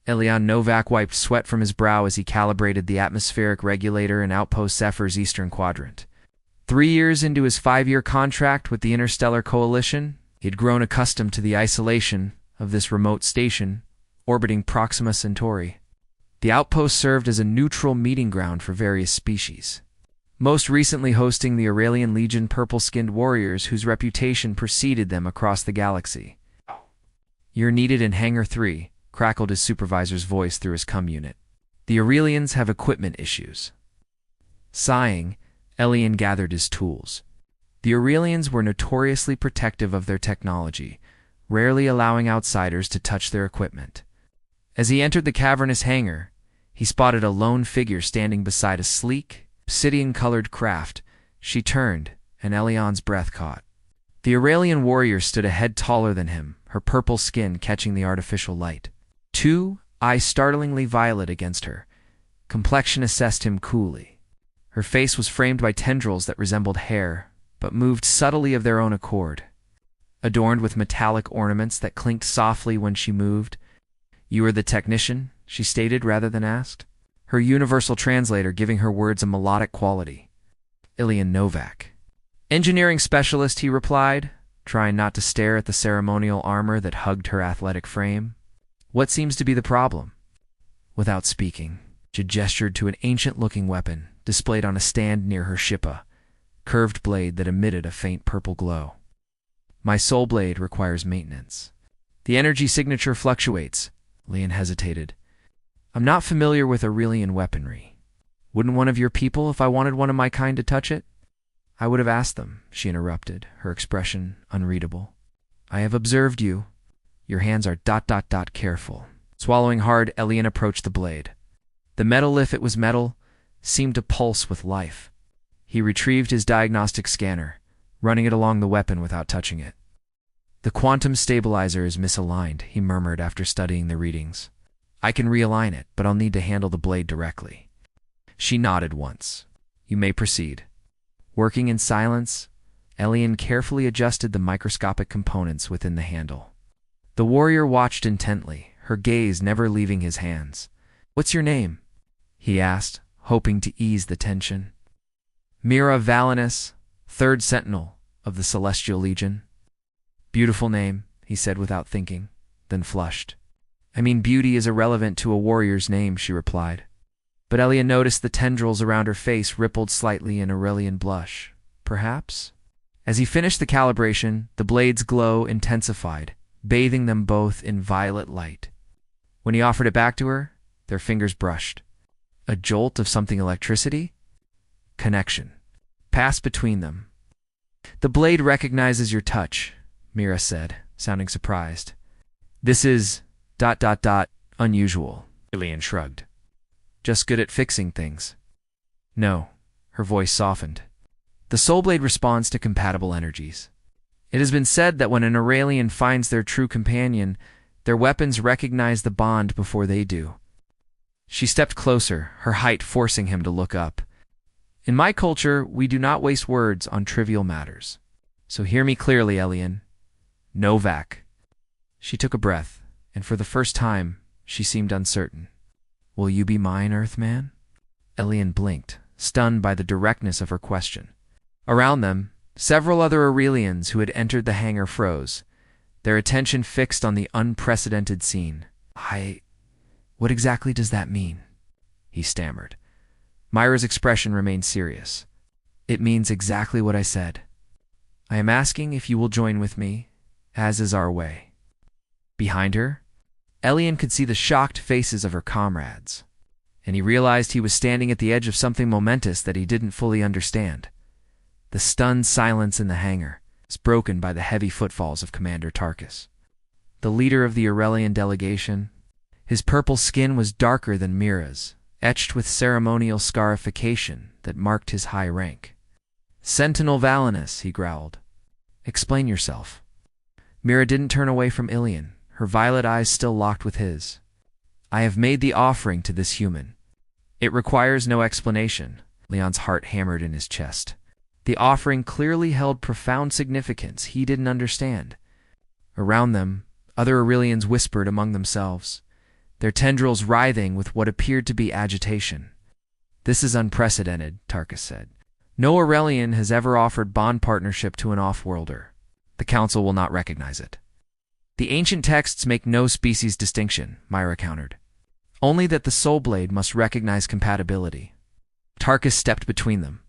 Elian Novak wiped sweat from his brow as he calibrated the atmospheric regulator in Outpost Zephyr's eastern quadrant. 3 years into his 5-year contract with the Interstellar Coalition, he had grown accustomed to the isolation of this remote station orbiting Proxima Centauri. The outpost served as a neutral meeting ground for various species, most recently hosting the Aurelian Legion purple-skinned warriors whose reputation preceded them across the galaxy. "You're needed in Hangar 3, crackled his supervisor's voice through his comm unit. "The Aurelians have equipment issues." Sighing, Elian gathered his tools. The Aurelians were notoriously protective of their technology, rarely allowing outsiders to touch their equipment. As he entered the cavernous hangar, he spotted a lone figure standing beside a sleek, obsidian-colored craft. She turned, and Elian's breath caught. The Aurelian warrior stood a head taller than him, her purple skin catching the artificial light. 2 eyes startlingly violet against her. Complexion assessed him coolly. Her face was framed by tendrils that resembled hair, but moved subtly of their own accord, adorned with metallic ornaments that clinked softly when she moved. "You are the technician?" she stated rather than asked, her universal translator giving her words a melodic quality. "Elian Novak." "Engineering specialist," he replied, trying not to stare at the ceremonial armor that hugged her athletic frame. "What seems to be the problem?" Without speaking, she gestured to an ancient-looking weapon displayed on a stand near her shippa, curved blade that emitted a faint purple glow. "My soul blade requires maintenance. The energy signature fluctuates." Elian hesitated. "I'm not familiar with Aurelian weaponry. Wouldn't one of your people if I wanted one of my kind to touch it?" "I would have asked them," she interrupted, her expression unreadable. "I have observed you. Your hands are ... careful." Swallowing hard, Elian approached the blade. The metal, if it was metal, seemed to pulse with life. He retrieved his diagnostic scanner, running it along the weapon without touching it. "The quantum stabilizer is misaligned," he murmured after studying the readings. "I can realign it, but I'll need to handle the blade directly." She nodded once. "You may proceed." Working in silence, Elian carefully adjusted the microscopic components within the handle. The warrior watched intently, her gaze never leaving his hands. "What's your name?" he asked, hoping to ease the tension. "Mira Valinus, 3rd Sentinel of the Celestial Legion." "Beautiful name," he said without thinking, then flushed. "I mean, beauty is irrelevant to a warrior's name," she replied. But Elian noticed the tendrils around her face rippled slightly in Aurelian blush. Perhaps? As he finished the calibration, the blade's glow intensified, bathing them both in violet light. When he offered it back to her, their fingers brushed. A jolt of something electricity? Connection passed between them. "The blade recognizes your touch," Mira said, sounding surprised. "This is ... unusual." Elian shrugged. "Just good at fixing things." "No." Her voice softened. "The soul blade responds to compatible energies. It has been said that when an Aurelian finds their true companion, their weapons recognize the bond before they do." She stepped closer, her height forcing him to look up. "In my culture, we do not waste words on trivial matters. So hear me clearly, Elian. Novak." She took a breath, and for the first time, she seemed uncertain. "Will you be mine, Earthman?" Elian blinked, stunned by the directness of her question. Around them, several other Aurelians who had entered the hangar froze, their attention fixed on the unprecedented scene. What exactly does that mean?" he stammered. Myra's expression remained serious. "It means exactly what I said. I am asking if you will join with me, as is our way." Behind her, Elian could see the shocked faces of her comrades, and he realized he was standing at the edge of something momentous that he didn't fully understand. The stunned silence in the hangar was broken by the heavy footfalls of Commander Tarkus. The leader of the Aurelian delegation, his purple skin was darker than Mira's, etched with ceremonial scarification that marked his high rank. "Sentinel Valinus," he growled. "Explain yourself." Mira didn't turn away from Elian, her violet eyes still locked with his. "I have made the offering to this human. It requires no explanation." Leon's heart hammered in his chest. The offering clearly held profound significance he didn't understand. Around them, other Aurelians whispered among themselves. their tendrils writhing with what appeared to be agitation. "This is unprecedented," Tarkus said. "No Aurelian has ever offered bond partnership to an off-worlder. The Council will not recognize it." "The ancient texts make no species distinction," Myra countered. "Only that the soul blade must recognize compatibility." Tarkus stepped between them.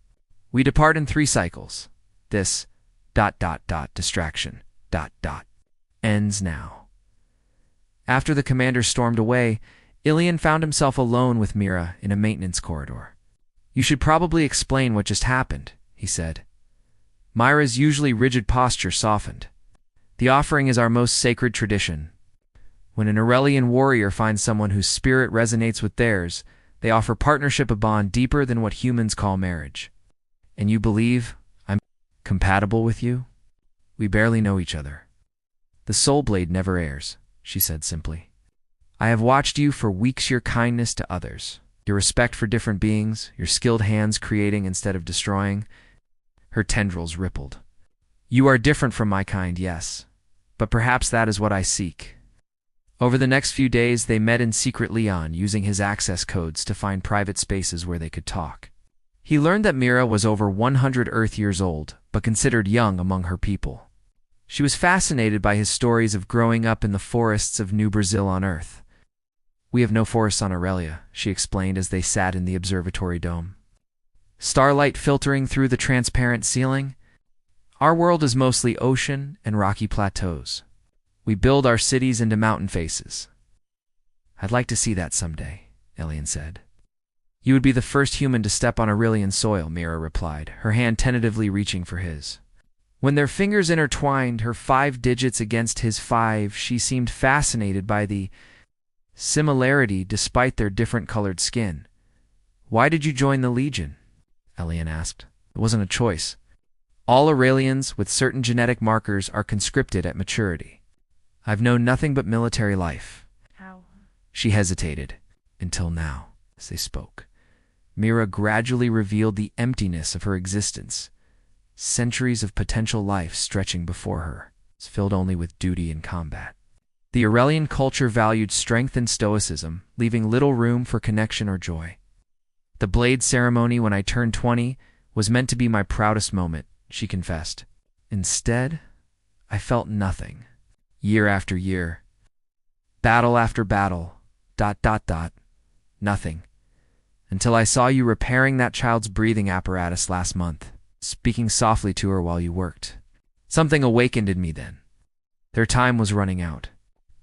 "We depart in 3 cycles. This ... distraction ... ends now." After the commander stormed away, Ilian found himself alone with Mira in a maintenance corridor. "You should probably explain what just happened," he said. Myra's usually rigid posture softened. "The offering is our most sacred tradition. When an Aurelian warrior finds someone whose spirit resonates with theirs, they offer partnership, a bond deeper than what humans call marriage. And you believe I'm compatible with you? We barely know each other." "The soul blade never errs," she said simply. "I have watched you for weeks, your kindness to others, your respect for different beings, your skilled hands creating instead of destroying." Her tendrils rippled. "You are different from my kind, yes, but perhaps that is what I seek." Over the next few days, they met in secret Leon, using his access codes to find private spaces where they could talk. He learned that Mira was over 100 Earth years old, but considered young among her people. She was fascinated by his stories of growing up in the forests of New Brazil on Earth. "We have no forests on Aurelia," she explained as they sat in the observatory dome. "Starlight filtering through the transparent ceiling. Our world is mostly ocean and rocky plateaus. We build our cities into mountain faces." "I'd like to see that someday," Ilian said. "You would be the first human to step on Aurelian soil," Mira replied, her hand tentatively reaching for his. When their fingers intertwined, her 5 digits against his 5, she seemed fascinated by the similarity despite their different colored skin. "Why did you join the Legion?" Ilian asked. "It wasn't a choice. All Aurelians with certain genetic markers are conscripted at maturity. I've known nothing but military life." How? She hesitated. "Until now," as they spoke. Mira gradually revealed the emptiness of her existence. Centuries of potential life stretching before her, filled only with duty and combat. The Aurelian culture valued strength and stoicism, leaving little room for connection or joy. "The blade ceremony when I turned 20 was meant to be my proudest moment," she confessed. "Instead, I felt nothing. Year after year. Battle after battle. ... Nothing. Until I saw you repairing that child's breathing apparatus last month, speaking softly to her while you worked. Something awakened in me then. Their time was running out.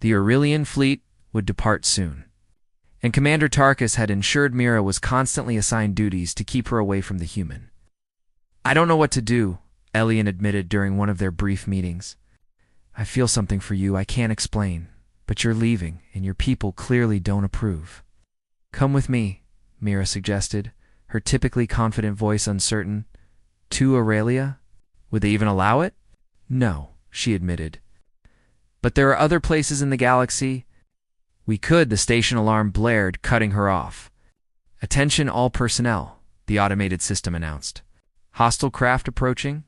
The Aurelian fleet would depart soon. And Commander Tarkus had ensured Mira was constantly assigned duties to keep her away from the human. "I don't know what to do," Ilian admitted during one of their brief meetings. "I feel something for you I can't explain, but you're leaving, and your people clearly don't approve." "Come with me," Mira suggested, her typically confident voice uncertain. "To Aurelia? Would they even allow it?" "No," she admitted. "But there are other places in the galaxy." "We could," the station alarm blared, cutting her off. "Attention all personnel," the automated system announced. "Hostile craft approaching.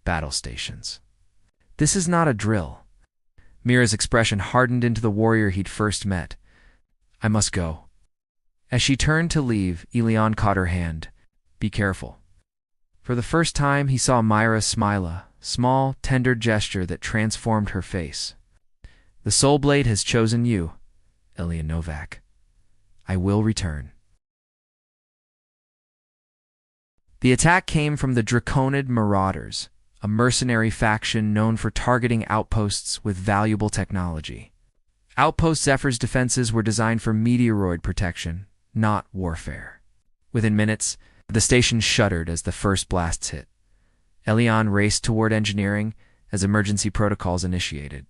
Battle stations." "This is not a drill." Mira's expression hardened into the warrior he'd first met. "I must go." As she turned to leave, Ilian caught her hand. "Be careful." For the first time, he saw Myra smile, a small, tender gesture that transformed her face. "The Soul Blade has chosen you, Ilian Novak. I will return." The attack came from the Draconid Marauders, a mercenary faction known for targeting outposts with valuable technology. Outpost Zephyr's defenses were designed for meteoroid protection, not warfare. Within minutes, the station shuddered as the first blasts hit. Ilian raced toward engineering as emergency protocols initiated.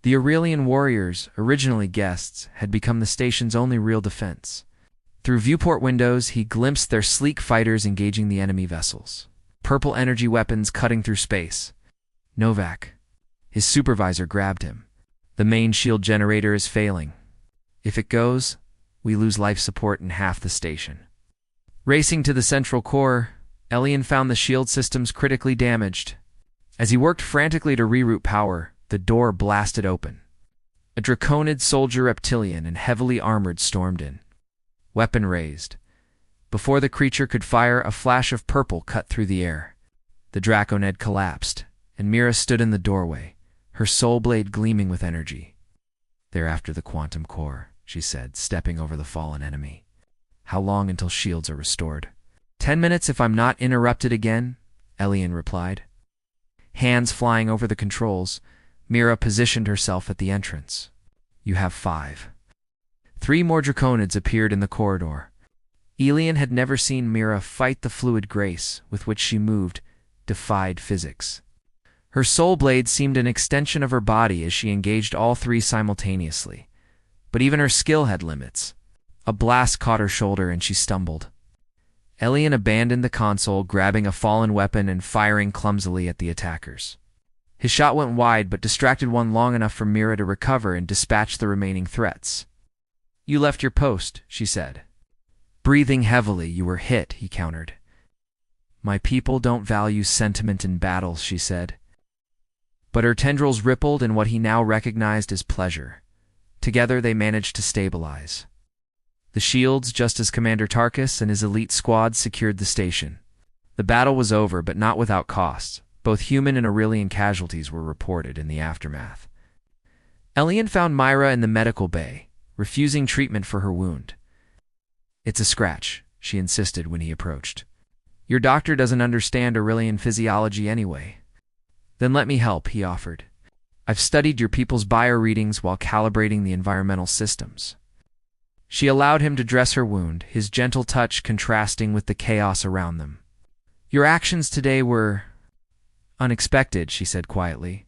The Aurelian warriors, originally guests, had become the station's only real defense. Through viewport windows, he glimpsed their sleek fighters engaging the enemy vessels. Purple energy weapons cutting through space. "Novak." His supervisor grabbed him. "The main shield generator is failing. If it goes, we lose life support in half the station." Racing to the central core, Ilian found the shield systems critically damaged. As he worked frantically to reroute power, the door blasted open. A draconid soldier reptilian and heavily armored stormed in, weapon raised. Before the creature could fire, a flash of purple cut through the air. The draconid collapsed, and Mira stood in the doorway, her soul blade gleaming with energy. "They're after the quantum core," she said, stepping over the fallen enemy. "How long until shields are restored?" 10 minutes if I'm not interrupted again," Elian replied. Hands flying over the controls, Mira positioned herself at the entrance. "You have 5. 3 more draconids appeared in the corridor. Elian had never seen Mira fight. The fluid grace with which she moved defied physics. Her soul blade seemed an extension of her body as she engaged all 3 simultaneously. But even her skill had limits. A blast caught her shoulder and she stumbled. Elian abandoned the console, grabbing a fallen weapon and firing clumsily at the attackers. His shot went wide but distracted one long enough for Mira to recover and dispatch the remaining threats. "You left your post," she said. Breathing heavily, "You were hit," he countered. "My people don't value sentiment in battle," she said. But her tendrils rippled in what he now recognized as pleasure. Together they managed to stabilize the shields just as Commander Tarkus and his elite squad secured the station. The battle was over, but not without costs. Both human and Aurelian casualties were reported in the aftermath. Elian found Myra in the medical bay, refusing treatment for her wound. "It's a scratch," she insisted when he approached. "Your doctor doesn't understand Aurelian physiology anyway." "Then let me help," he offered. "I've studied your people's bioreadings while calibrating the environmental systems." She allowed him to dress her wound, his gentle touch contrasting with the chaos around them. "Your actions today were unexpected," she said quietly.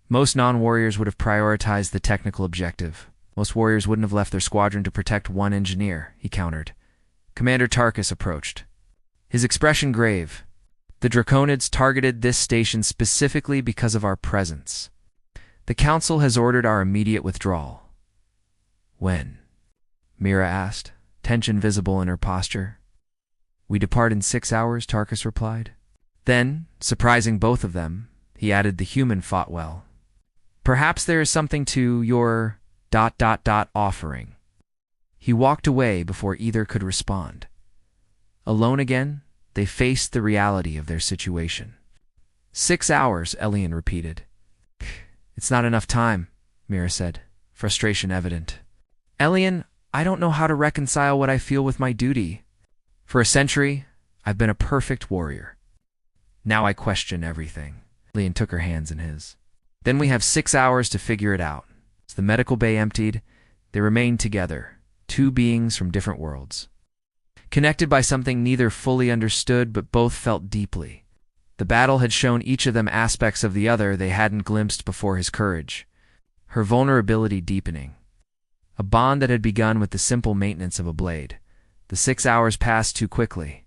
"Most non-warriors would have prioritized the technical objective. Most warriors wouldn't have left their squadron to protect one engineer," he countered. Commander Tarkus approached, his expression grave. "The draconids targeted this station specifically because of our presence. The Council has ordered our immediate withdrawal." "When?" Mira asked, tension visible in her posture. "We depart in 6 hours," Tarkus replied. Then, surprising both of them, he added, "The human fought well. Perhaps there is something to your ... offering." He walked away before either could respond. Alone again, they faced the reality of their situation. 6 hours, Elian repeated. "It's not enough time," Mira said, frustration evident. "Elian, I don't know how to reconcile what I feel with my duty. For a century, I've been a perfect warrior. Now I question everything." Elian took her hands in his. "Then we have 6 hours to figure it out." As the medical bay emptied, they remained together, 2 beings from different worlds, connected by something neither fully understood but both felt deeply. The battle had shown each of them aspects of the other they hadn't glimpsed before: his courage, her vulnerability deepening. A bond that had begun with the simple maintenance of a blade. The 6 hours passed too quickly.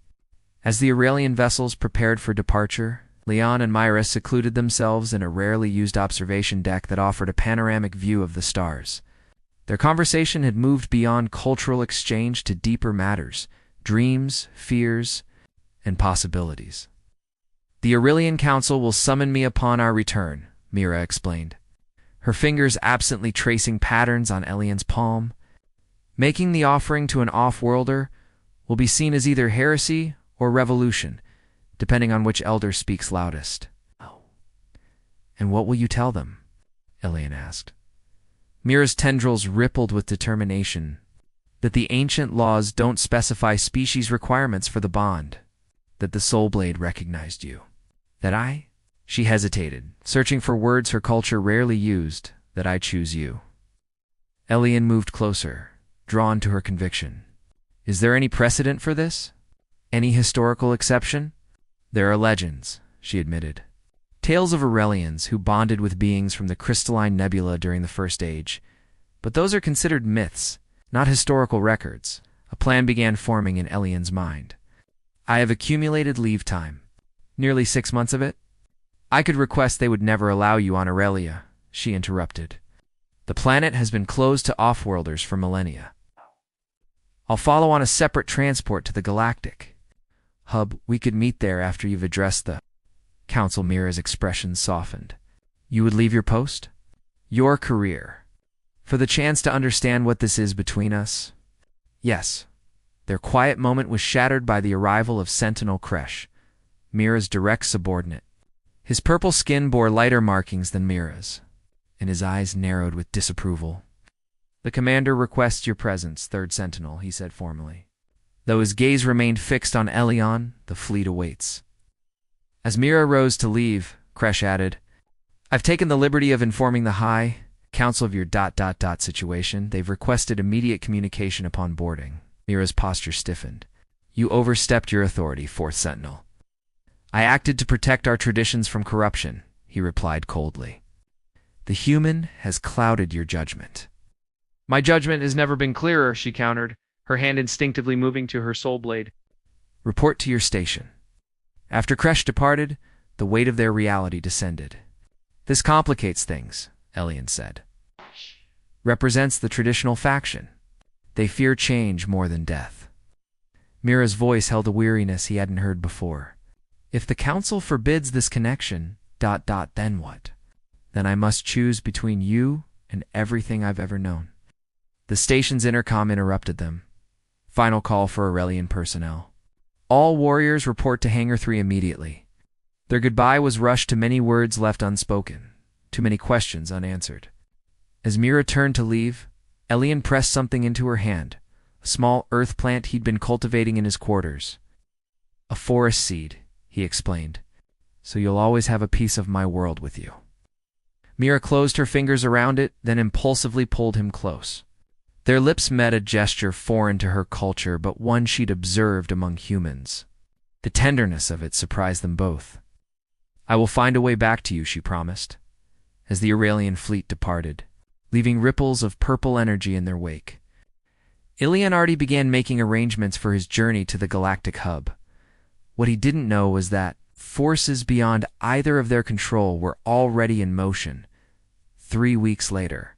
As the Aurelian vessels prepared for departure, Leon and Myra secluded themselves in a rarely used observation deck that offered a panoramic view of the stars. Their conversation had moved beyond cultural exchange to deeper matters: dreams, fears, and possibilities. "The Aurelian Council will summon me upon our return," Mira explained, her fingers absently tracing patterns on Elian's palm. "Making the offering to an off-worlder will be seen as either heresy or revolution, depending on which elder speaks loudest." "Oh. And what will you tell them?" Elian asked. Mira's tendrils rippled with determination. "That the ancient laws don't specify species requirements for the bond. That the soul blade recognized you. That I..." She hesitated, searching for words her culture rarely used. "That I choose you." Elian moved closer, drawn to her conviction. "Is there any precedent for this? Any historical exception?" "There are legends," she admitted. "Tales of Aurelians who bonded with beings from the crystalline nebula during the First Age. But those are considered myths, not historical records." A plan began forming in Elian's mind. "I have accumulated leave time. Nearly 6 months of it." "I could request they would never allow you on Aurelia," she interrupted. "The planet has been closed to off-worlders for millennia. I'll follow on a separate transport to the Galactic Hub. We could meet there after you've addressed the Council." Mira's expression softened. "You would leave your post?" "Your career." For the chance to understand what this is between us? Yes. Their quiet moment was shattered by the arrival of Sentinel Kresh, Mira's direct subordinate. His purple skin bore lighter markings than Mira's, and his eyes narrowed with disapproval. "The commander requests your presence, Third Sentinel," he said formally. Though his gaze remained fixed on Elion, the fleet awaits. As Mira rose to leave, Kresh added, "I've taken the liberty of informing the High Council of your ... situation. They've requested immediate communication upon boarding." Mira's posture stiffened. "You overstepped your authority, Fourth Sentinel." "I acted to protect our traditions from corruption," he replied coldly. "The human has clouded your judgment." "My judgment has never been clearer," she countered, her hand instinctively moving to her soul blade. "Report to your station." After Kresh departed, the weight of their reality descended. "This complicates things," Elion said. "Represents the traditional faction. They fear change more than death." Mira's voice held a weariness he hadn't heard before. "If the council forbids this connection, ... then what? Then I must choose between you and everything I've ever known." The station's intercom interrupted them. "Final call for Aurelian personnel. All warriors report to Hangar 3 immediately." Their goodbye was rushed to many words left unspoken, too many questions unanswered. As Mira turned to leave, Elion pressed something into her hand, a small earth plant he'd been cultivating in his quarters. "A forest seed," he explained, "so you'll always have a piece of my world with you." Mira closed her fingers around it, then impulsively pulled him close. Their lips met, a gesture foreign to her culture, but one she'd observed among humans. The tenderness of it surprised them both. "I will find a way back to you," she promised, as the Aurelian fleet departed, leaving ripples of purple energy in their wake. Elion already began making arrangements for his journey to the galactic hub. What he didn't know was that forces beyond either of their control were already in motion 3 weeks later.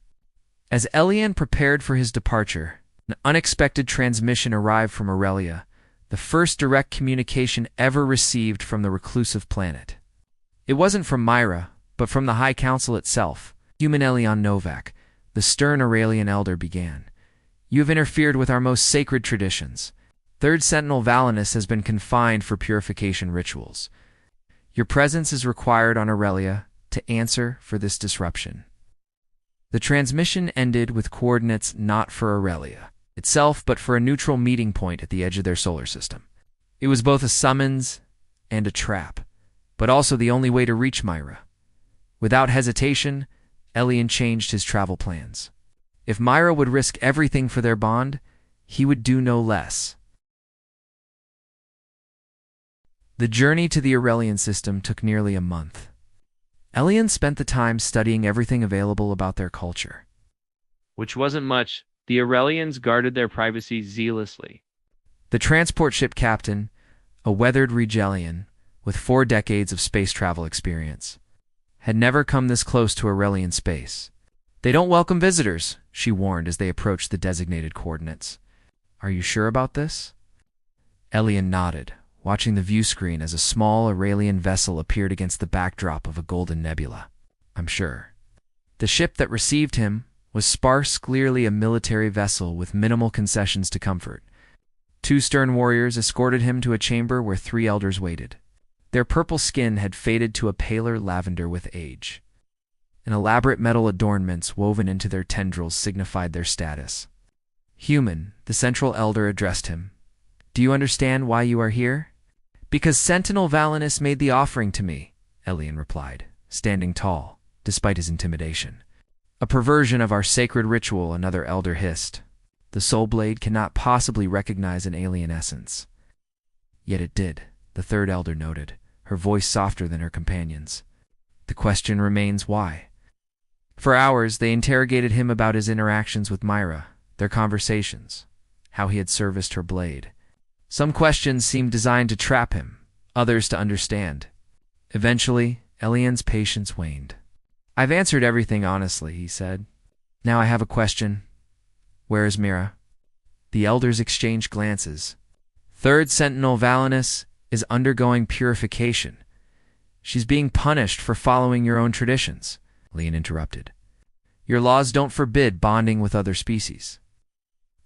As Elion prepared for his departure, an unexpected transmission arrived from Aurelia, the first direct communication ever received from the reclusive planet. It wasn't from Myra, but from the High Council itself. "Human Elion Novak," the stern Aurelian elder began. "You have interfered with our most sacred traditions. Third Sentinel Valinus has been confined for purification rituals. Your presence is required on Aurelia to answer for this disruption." The transmission ended with coordinates not for Aurelia itself, but for a neutral meeting point at the edge of their solar system. It was both a summons and a trap, but also the only way to reach Myra. Without hesitation, Elion changed his travel plans. If Myra would risk everything for their bond, he would do no less. The journey to the Aurelian system took nearly a month. Elion spent the time studying everything available about their culture. Which wasn't much. The Aurelians guarded their privacy zealously. The transport ship captain, a weathered Regelian with 4 decades of space travel experience, had never come this close to Aurelian space. "They don't welcome visitors," she warned as they approached the designated coordinates. "Are you sure about this?" Elion nodded, watching the view screen as a small Aurelian vessel appeared against the backdrop of a golden nebula. "I'm sure." The ship that received him was sparse, clearly a military vessel with minimal concessions to comfort. 2 stern warriors escorted him to a chamber where 3 elders waited. Their purple skin had faded to a paler lavender with age, and elaborate metal adornments woven into their tendrils signified their status. "Human," the central elder addressed him. "Do you understand why you are here?" "Because Sentinel Valinus made the offering to me," Elion replied, standing tall, despite his intimidation. "A perversion of our sacred ritual," another elder hissed. "The soul blade cannot possibly recognize an alien essence." "Yet it did," the third elder noted, her voice softer than her companion's. "The question remains why." For hours, they interrogated him about his interactions with Myra, their conversations, how he had serviced her blade. Some questions seemed designed to trap him, others to understand. Eventually, Elion's patience waned. "I've answered everything honestly," he said. "Now I have a question. Where is Mira?" The elders exchanged glances. "Third Sentinel Valinus is undergoing purification. She's being punished for following your own traditions," Elion interrupted. Your laws don't forbid bonding with other species.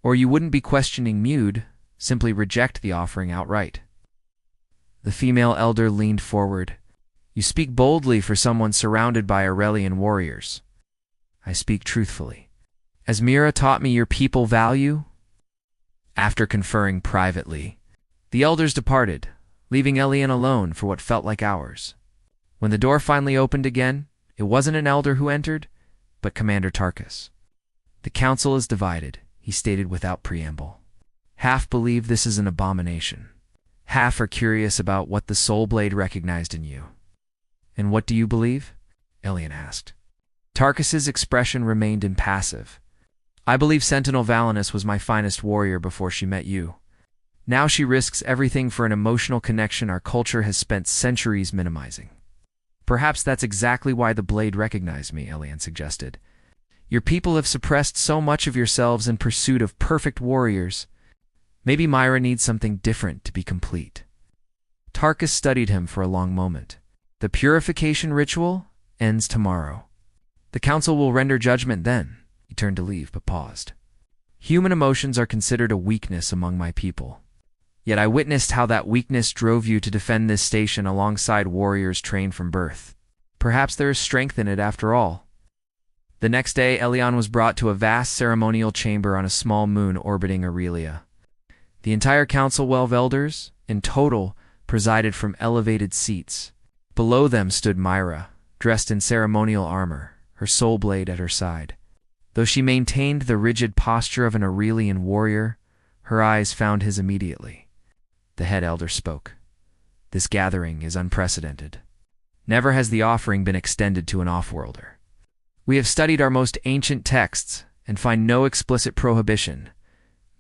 Or you wouldn't be questioning Mude, simply reject the offering outright. The female elder leaned forward. You speak boldly for someone surrounded by Aurelian warriors. I speak truthfully. As Mira taught me your people value. After conferring privately, the elders departed, leaving Elian alone for what felt like hours. When the door finally opened again, it wasn't an elder who entered, but Commander Tarkus. The council is divided, he stated without preamble. Half believe this is an abomination. Half are curious about what the Soul Blade recognized in you. And what do you believe? Elian asked. Tarkus's expression remained impassive. I believe Sentinel Valinus was my finest warrior before she met you. Now she risks everything for an emotional connection our culture has spent centuries minimizing. Perhaps that's exactly why the Blade recognized me, Elian suggested. Your people have suppressed so much of yourselves in pursuit of perfect warriors. Maybe Myra needs something different to be complete. Tarkus studied him for a long moment. The purification ritual ends tomorrow. The council will render judgment then. He turned to leave, but paused. Human emotions are considered a weakness among my people. Yet I witnessed how that weakness drove you to defend this station alongside warriors trained from birth. Perhaps there is strength in it after all. The next day, Elian was brought to a vast ceremonial chamber on a small moon orbiting Aurelia. The entire council of elders, in total, presided from elevated seats. Below them stood Myra, dressed in ceremonial armor, her soul blade at her side. Though she maintained the rigid posture of an Aurelian warrior, her eyes found his immediately. The head elder spoke. This gathering is unprecedented. Never has the offering been extended to an off-worlder. We have studied our most ancient texts and find no explicit prohibition,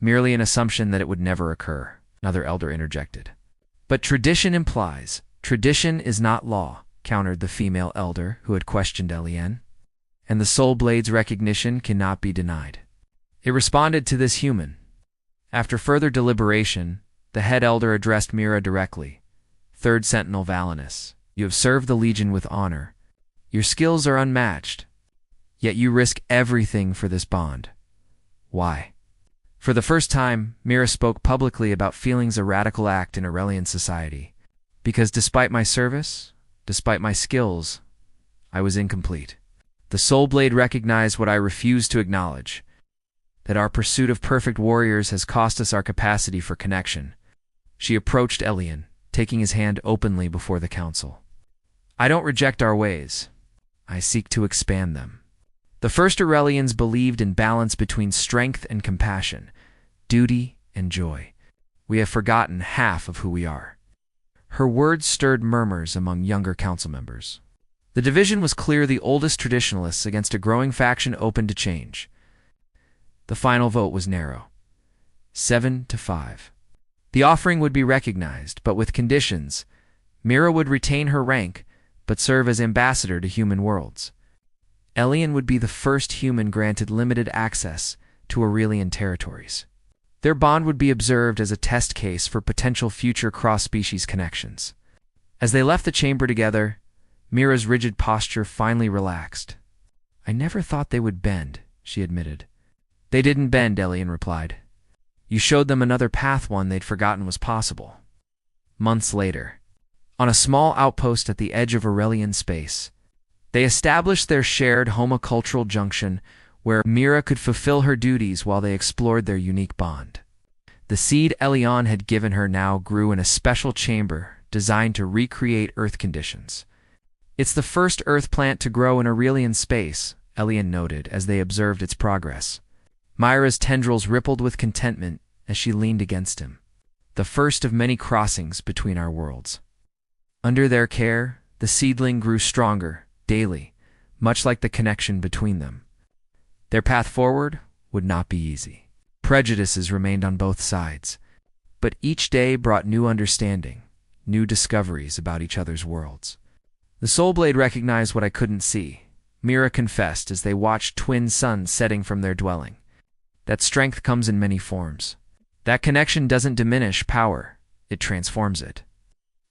merely an assumption that it would never occur, another elder interjected. But tradition implies. Tradition is not law, countered the female elder who had questioned Elian. And the Soul Blade's recognition cannot be denied. It responded to this human. After further deliberation, the head elder addressed Mira directly. Third Sentinel Valinus, you have served the Legion with honor. Your skills are unmatched. Yet you risk everything for this bond. Why? For the first time, Mira spoke publicly about feelings a radical act in Aurelian society. Because despite my service, despite my skills, I was incomplete. The Soul Blade recognized what I refused to acknowledge, that our pursuit of perfect warriors has cost us our capacity for connection. She approached Elian, taking his hand openly before the council. I don't reject our ways. I seek to expand them. The first Aurelians believed in balance between strength and compassion, duty and joy. We have forgotten half of who we are. Her words stirred murmurs among younger council members. The division was clear the oldest traditionalists against a growing faction open to change. The final vote was narrow. 7-5. The offering would be recognized, but with conditions. Mira would retain her rank, but serve as ambassador to human worlds. Elian would be the first human granted limited access to Aurelian territories. Their bond would be observed as a test case for potential future cross-species connections. As they left the chamber together, Mira's rigid posture finally relaxed. I never thought they would bend, she admitted. They didn't bend, Elian replied. You showed them another path, one they'd forgotten was possible. Months later, on a small outpost at the edge of Aurelian space, they established their shared homocultural junction where Mira could fulfill her duties while they explored their unique bond. The seed Elian had given her now grew in a special chamber designed to recreate Earth conditions. It's the first Earth plant to grow in Aurelian space, Elian noted as they observed its progress. Myra's tendrils rippled with contentment as she leaned against him. The first of many crossings between our worlds. Under their care, the seedling grew stronger, daily, much like the connection between them. Their path forward would not be easy. Prejudices remained on both sides, but each day brought new understanding, new discoveries about each other's worlds. The Soul Blade recognized what I couldn't see, Mira confessed as they watched twin suns setting from their dwelling. That strength comes in many forms. That connection doesn't diminish power, it transforms it.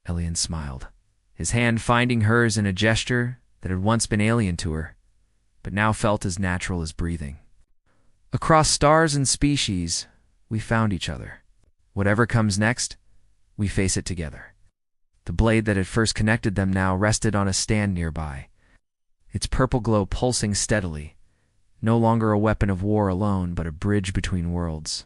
Elian smiled, his hand finding hers in a gesture that had once been alien to her. but now felt as natural as breathing. Across stars and species, we found each other. Whatever comes next, we face it together. The blade that had first connected them now rested on a stand nearby, its purple glow pulsing steadily, no longer a weapon of war alone, but a bridge between worlds.